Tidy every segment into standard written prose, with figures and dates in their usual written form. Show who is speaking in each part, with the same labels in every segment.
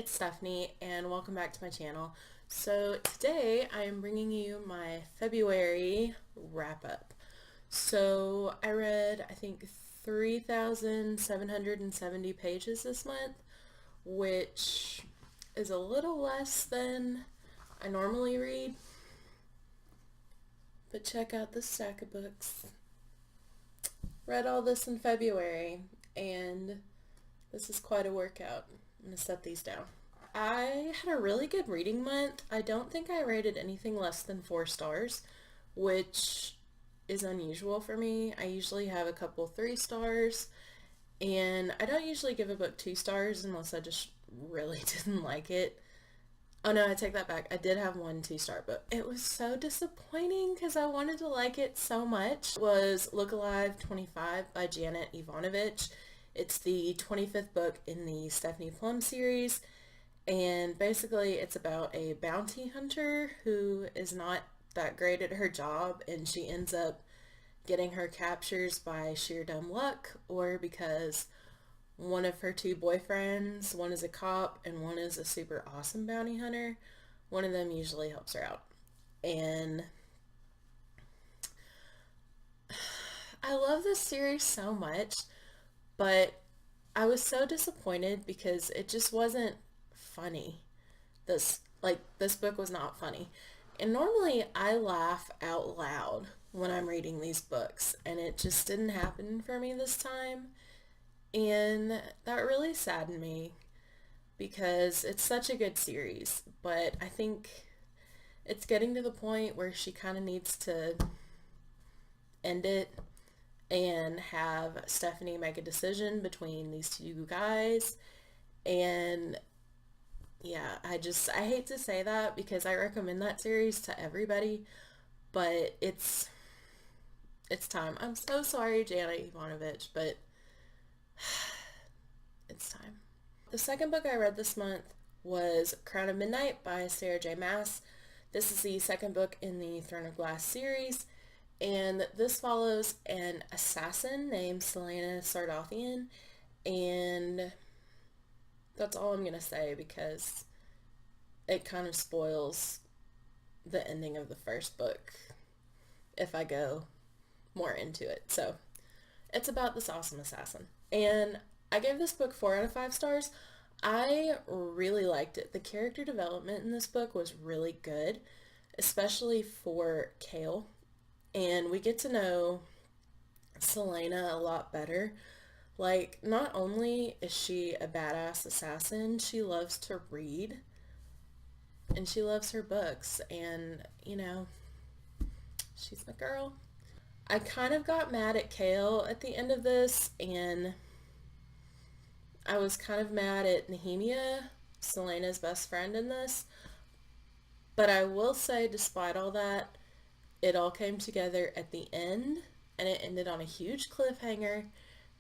Speaker 1: it's Stephanie and welcome back to my channel. So today I am bringing you my February wrap up. So I read I think 3,770 pages this month, which is a little less than I normally read. But check out this stack of books. Read all this in February and this is quite a workout. I'm going to set these down. I had a really good reading month. I don't think I rated anything less than 4 stars, which is unusual for me. I usually have a couple 3 stars, and I don't usually give a book 2 stars unless I just really didn't like it. Oh no, I take that back. I did have 1 2-star book. It was so disappointing because I wanted to like it so much. It was Look Alive 25 by Janet Ivanovich. It's the 25th book in the Stephanie Plum series, and basically it's about a bounty hunter who is not that great at her job, and she ends up getting her captures by sheer dumb luck or because one of her 2 boyfriends, one is a cop and one is a super awesome bounty hunter, one of them usually helps her out. And I love this series so much, but I was so disappointed because it just wasn't funny. This book was not funny. And normally I laugh out loud when I'm reading these books, and it just didn't happen for me this time. And that really saddened me because it's such a good series, but I think it's getting to the point where she kind of needs to end it and have Stephanie make a decision between these 2 guys. And yeah, I hate to say that because I recommend that series to everybody, but it's time. I'm so sorry, Janet Ivanovich, but it's time. The second book I read this month was Crown of Midnight by Sarah J. Maas. This is the second book in the Throne of Glass series, and this follows an assassin named Selena Sardothien, and that's all I'm going to say because it kind of spoils the ending of the first book if I go more into it. So it's about this awesome assassin. And I gave this book 4 out of 5 stars. I really liked it. The character development in this book was really good, especially for Kale. And we get to know Selena a lot better. Like, not only is she a badass assassin, she loves to read. And she loves her books. And, you know, she's my girl. I kind of got mad at Kale at the end of this, and I was kind of mad at Nehemia, Selena's best friend in this. But I will say, despite all that, it all came together at the end, and it ended on a huge cliffhanger,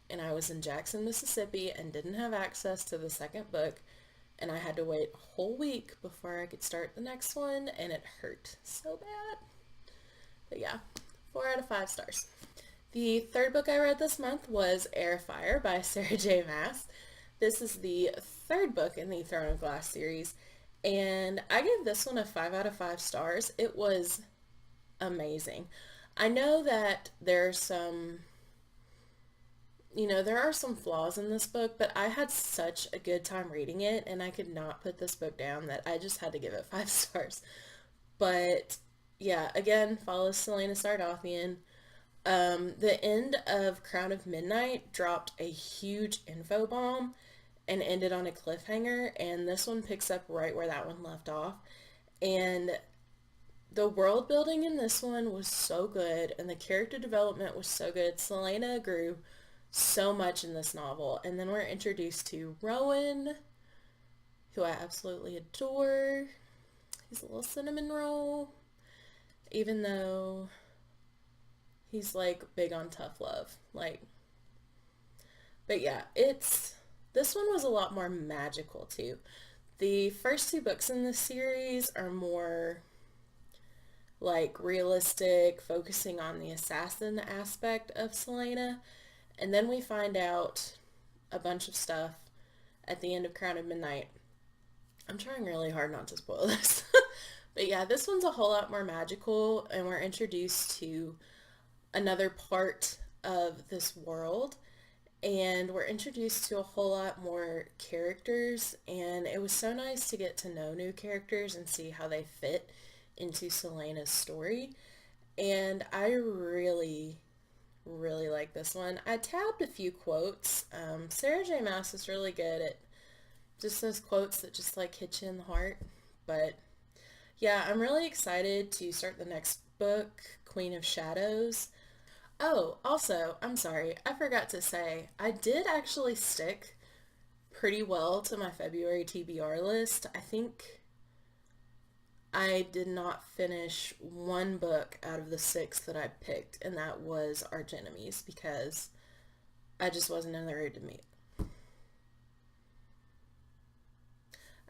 Speaker 1: and I was in Jackson, Mississippi, and didn't have access to the second book, and I had to wait a whole week before I could start the next one, and it hurt so bad. But yeah, 4 out of 5 stars. The third book I read this month was Air of Fire by Sarah J. Maas. This is the 3rd book in the Throne of Glass series, and I gave this one a 5 out of 5 stars. It was amazing. I know that there are some flaws in this book, but I had such a good time reading it, and I could not put this book down that I just had to give it 5 stars. But yeah, again, follows Selena Sardothien. The end of Crown of Midnight dropped a huge info bomb and ended on a cliffhanger, and this one picks up right where that one left off. And the world building in this one was so good, and the character development was so good. Selena grew so much in this novel, and then we're introduced to Rowan, who I absolutely adore. He's a little cinnamon roll, even though he's like big on tough love. But yeah, this one was a lot more magical too. The first 2 books in this series are more like realistic, focusing on the assassin aspect of Selena, and then we find out a bunch of stuff at the end of Crown of Midnight I'm trying really hard not to spoil this. But yeah, this one's a whole lot more magical, and we're introduced to another part of this world, and we're introduced to a whole lot more characters, and it was so nice to get to know new characters and see how they fit into Selena's story. And I really, really like this one. I tabbed a few quotes. Sarah J. Maas is really good at just those quotes that just like hit you in the heart. But yeah, I'm really excited to start the next book, Queen of Shadows. Oh, also, I'm sorry, I forgot to say, I did actually stick pretty well to my February TBR list. I think I did not finish one book out of the six that I picked, and that was Arch Enemies, because I just wasn't in the mood to meet.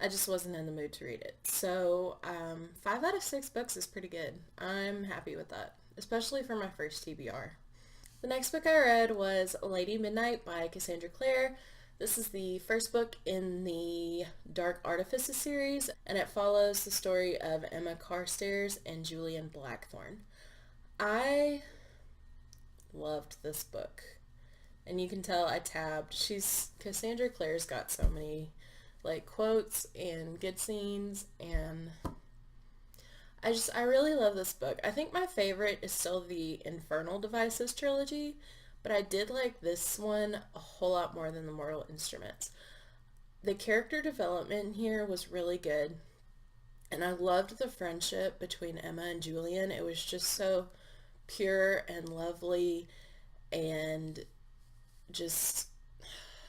Speaker 1: I just wasn't in the mood to read it. So, 5 out of 6 books is pretty good. I'm happy with that, especially for my first TBR. The next book I read was Lady Midnight by Cassandra Clare. This is the first book in the Dark Artifices series, and it follows the story of Emma Carstairs and Julian Blackthorne. I loved this book, and you can tell I tabbed. Cassandra Clare's got so many like quotes and good scenes, and I really love this book. I think my favorite is still the Infernal Devices trilogy, but I did like this one a whole lot more than the Mortal Instruments. The character development here was really good, and I loved the friendship between Emma and Julian. It was just so pure and lovely, and just,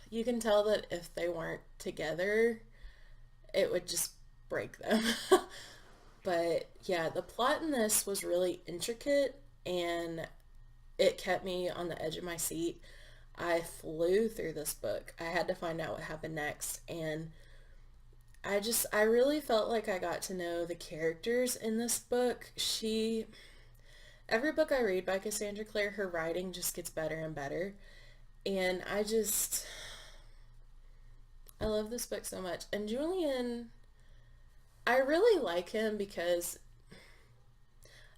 Speaker 1: you can tell that if they weren't together, it would just break them. But yeah, the plot in this was really intricate, and it kept me on the edge of my seat. I flew through this book. I had to find out what happened next, and I really felt like I got to know the characters in this book. Every book I read by Cassandra Clare, her writing just gets better and better. And I love this book so much. And Julian, I really like him because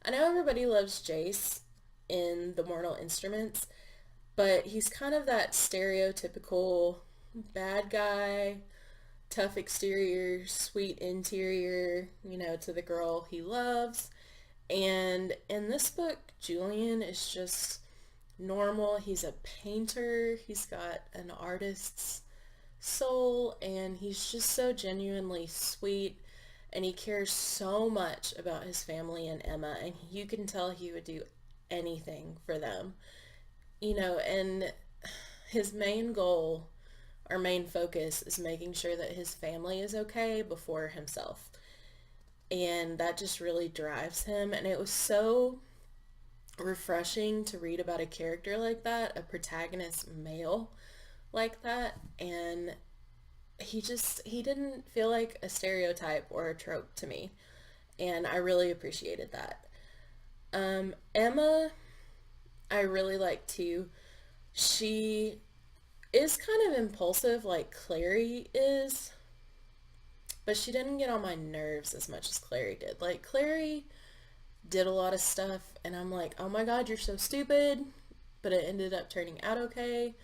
Speaker 1: I know everybody loves Jace in the Mortal Instruments, but he's kind of that stereotypical bad guy, tough exterior, sweet interior, to the girl he loves. And in this book, Julian is just normal. He's a painter. He's got an artist's soul, and he's just so genuinely sweet, and he cares so much about his family and Emma, and you can tell he would do anything for them. And his main goal or main focus is making sure that his family is okay before himself. And that just really drives him, and it was so refreshing to read about a character like that, a protagonist male like that, and he didn't feel like a stereotype or a trope to me, and I really appreciated that. Emma, I really like too. She is kind of impulsive like Clary is, but she didn't get on my nerves as much as Clary did. Like, Clary did a lot of stuff, and I'm like, oh my god, you're so stupid, but it ended up turning out okay.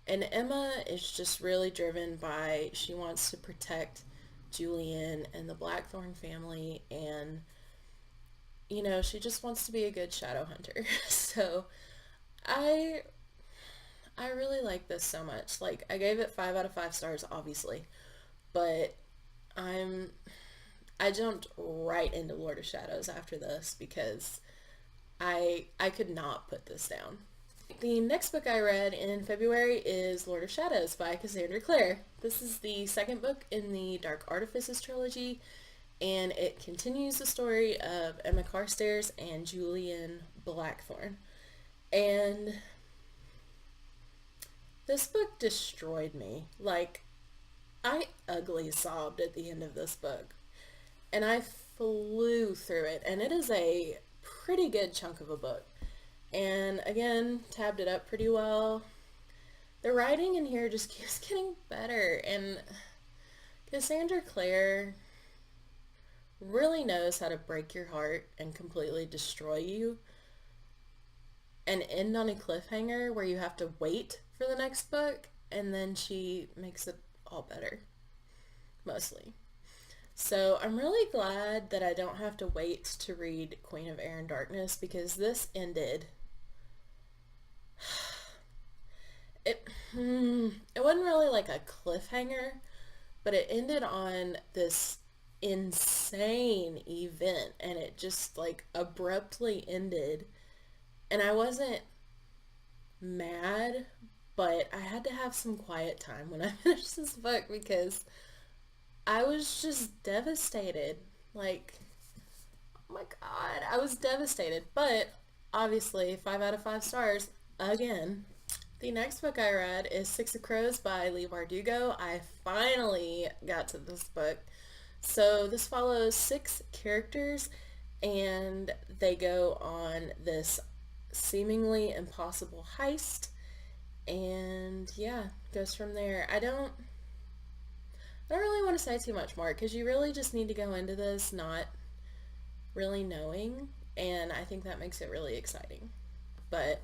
Speaker 1: And Emma is just really driven by, she wants to protect Julian and the Blackthorne family, and she just wants to be a good shadow hunter. So I really like this so much. Like, I gave it 5 out of 5 stars, obviously, but I jumped right into Lord of Shadows after this because I could not put this down. The next book I read in February is Lord of Shadows by Cassandra Clare. This is the second book in the Dark Artifices trilogy, and it continues the story of Emma Carstairs and Julian Blackthorne. And this book destroyed me. Like, I ugly sobbed at the end of this book, and I flew through it, and it is a pretty good chunk of a book. And again, tabbed it up pretty well. The writing in here just keeps getting better, and Cassandra Clare really knows how to break your heart and completely destroy you and end on a cliffhanger where you have to wait for the next book, and then she makes it all better, mostly. So I'm really glad that I don't have to wait to read Queen of Air and Darkness, because this ended. It wasn't really like a cliffhanger, but it ended on this insane event, and it just like abruptly ended. And I wasn't mad, but I had to have some quiet time when I finished this book because I was just devastated. Like, oh my god, I was devastated. But obviously, 5 out of 5 stars again. The next book I read is Six of Crows by Leigh Bardugo. I finally got to this book. So this follows 6 characters, and they go on this seemingly impossible heist, and yeah, goes from there. I don't really want to say too much more because you really just need to go into this not really knowing, and I think that makes it really exciting. But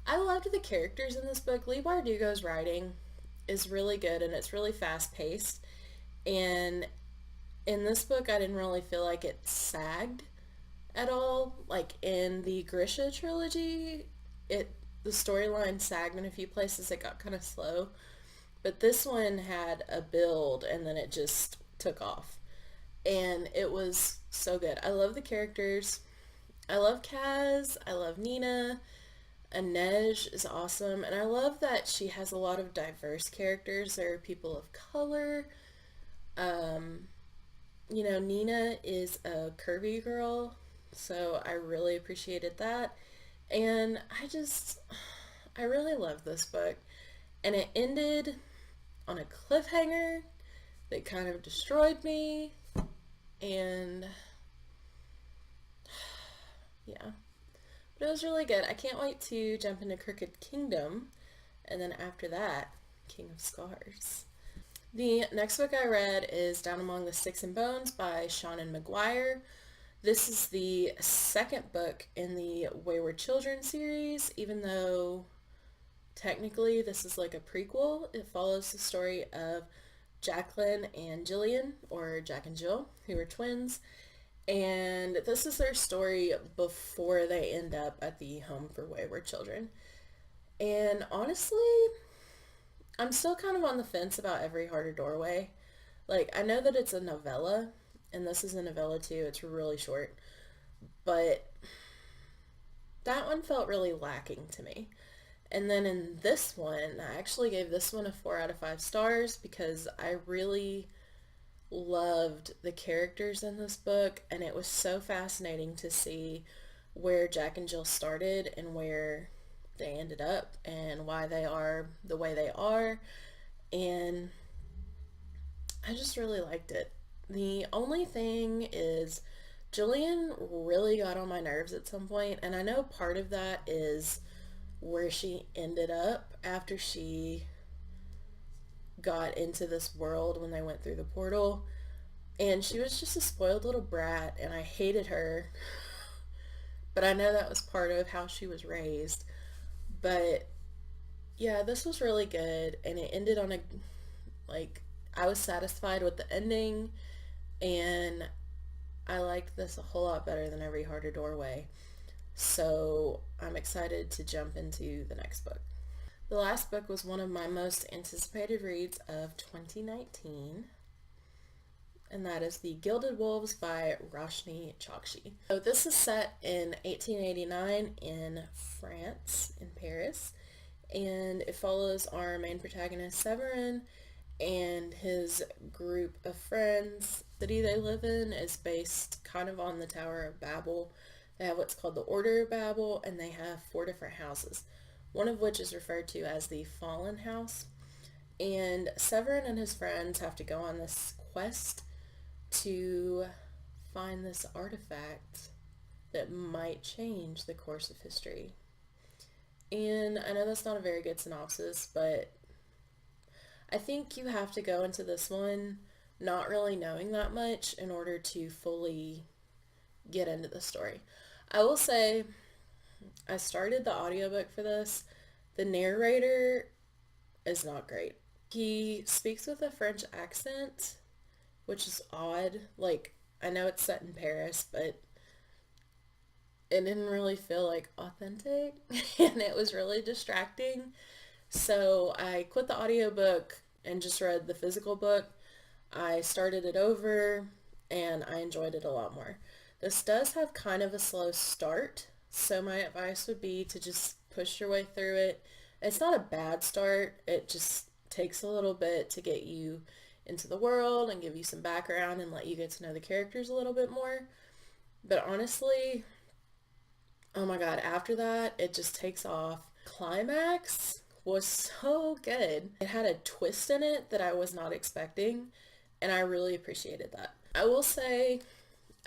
Speaker 1: I loved the characters in this book. Leigh Bardugo's writing is really good, and it's really fast paced. And in this book, I didn't really feel like it sagged at all. Like in the Grisha trilogy, the storyline sagged in a few places. It got kind of slow. But this one had a build, and then it just took off. And it was so good. I love the characters. I love Kaz. I love Nina. Inej is awesome, and I love that she has a lot of diverse characters. There are people of color. Nina is a curvy girl, so I really appreciated that. And I really love this book. And it ended on a cliffhanger that kind of destroyed me. And yeah. But it was really good. I can't wait to jump into Crooked Kingdom, and then after that, King of Scars. The next book I read is Down Among the Sticks and Bones by Seanan McGuire. This is the second book in the Wayward Children series, even though technically this is like a prequel. It follows the story of Jacqueline and Jillian, or Jack and Jill, who are twins. And this is their story before they end up at the Home for Wayward Children. And honestly, I'm still kind of on the fence about Every Heart a Doorway. Like, I know that it's a novella, and this is a novella too. It's really short. But that one felt really lacking to me. And then in this one, I actually gave this one a 4 out of 5 stars because I really loved the characters in this book, and it was so fascinating to see where Jack and Jill started and where they ended up and why they are the way they are, and I just really liked it. The only thing is Jillian really got on my nerves at some point, and I know part of that is where she ended up after she got into this world when they went through the portal, and she was just a spoiled little brat, and I hated her, but I know that was part of how she was raised. But yeah, this was really good, and it ended on I was satisfied with the ending, and I liked this a whole lot better than Every Heart a Doorway. So I'm excited to jump into the next book. The last book was one of my most anticipated reads of 2019, and that is The Gilded Wolves by Roshni Chokshi. So this is set in 1889 in France, in Paris, and it follows our main protagonist Severin and his group of friends. The city they live in is based kind of on the Tower of Babel. They have what's called the Order of Babel, and they have 4 different houses, one of which is referred to as the Fallen House. And Severin and his friends have to go on this quest to find this artifact that might change the course of history. And I know that's not a very good synopsis, but I think you have to go into this one not really knowing that much in order to fully get into the story. I will say, I started the audiobook for this. The narrator is not great. He speaks with a French accent, which is odd. Like, I know it's set in Paris, but it didn't really feel like authentic, and it was really distracting. So I quit the audiobook and just read the physical book. I started it over, and I enjoyed it a lot more. This does have kind of a slow start, so my advice would be to just push your way through it. It's not a bad start. It just takes a little bit to get you into the world and give you some background and let you get to know the characters a little bit more. But honestly, oh my god, after that, it just takes off. Climax was so good. It had a twist in it that I was not expecting, and I really appreciated that. I will say,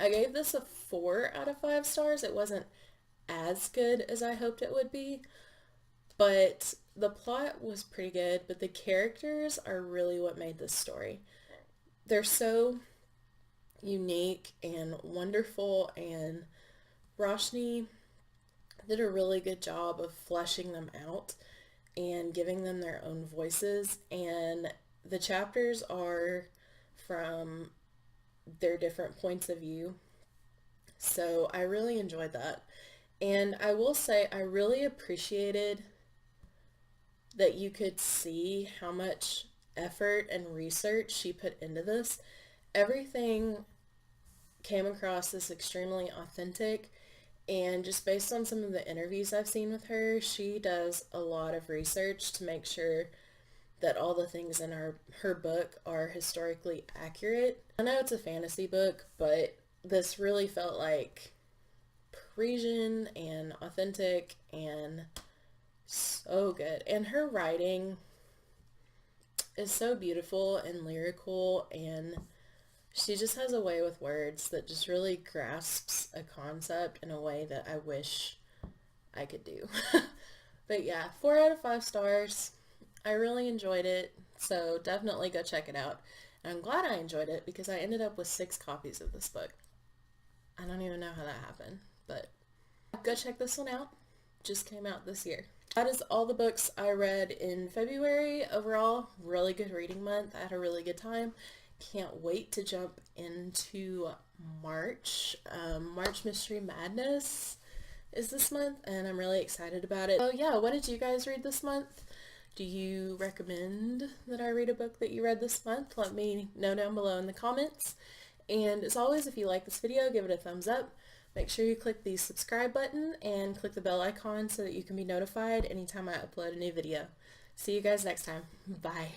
Speaker 1: I gave this a 4 out of 5 stars. It wasn't as good as I hoped it would be, but the plot was pretty good, but the characters are really what made this story. They're so unique and wonderful, and Roshni did a really good job of fleshing them out and giving them their own voices, and the chapters are from their different points of view. So I really enjoyed that. And I will say I really appreciated that you could see how much effort and research she put into this. Everything came across as extremely authentic, and just based on some of the interviews I've seen with her, she does a lot of research to make sure that all the things in her book are historically accurate. I know it's a fantasy book, but this really felt like Parisian and authentic and so good. And her writing is so beautiful and lyrical, and she just has a way with words that just really grasps a concept in a way that I wish I could do. But yeah, 4 out of 5 stars. I really enjoyed it, so definitely go check it out. And I'm glad I enjoyed it because I ended up with 6 copies of this book. I don't even know how that happened, but go check this one out. Just came out this year. That is all the books I read in February. Overall, really good reading month. I had a really good time. Can't wait to jump into March. March Mystery Madness is this month, and I'm really excited about it. So yeah, what did you guys read this month? Do you recommend that I read a book that you read this month? Let me know down below in the comments. And as always, if you like this video, give it a thumbs up. Make sure you click the subscribe button and click the bell icon so that you can be notified anytime I upload a new video. See you guys next time. Bye.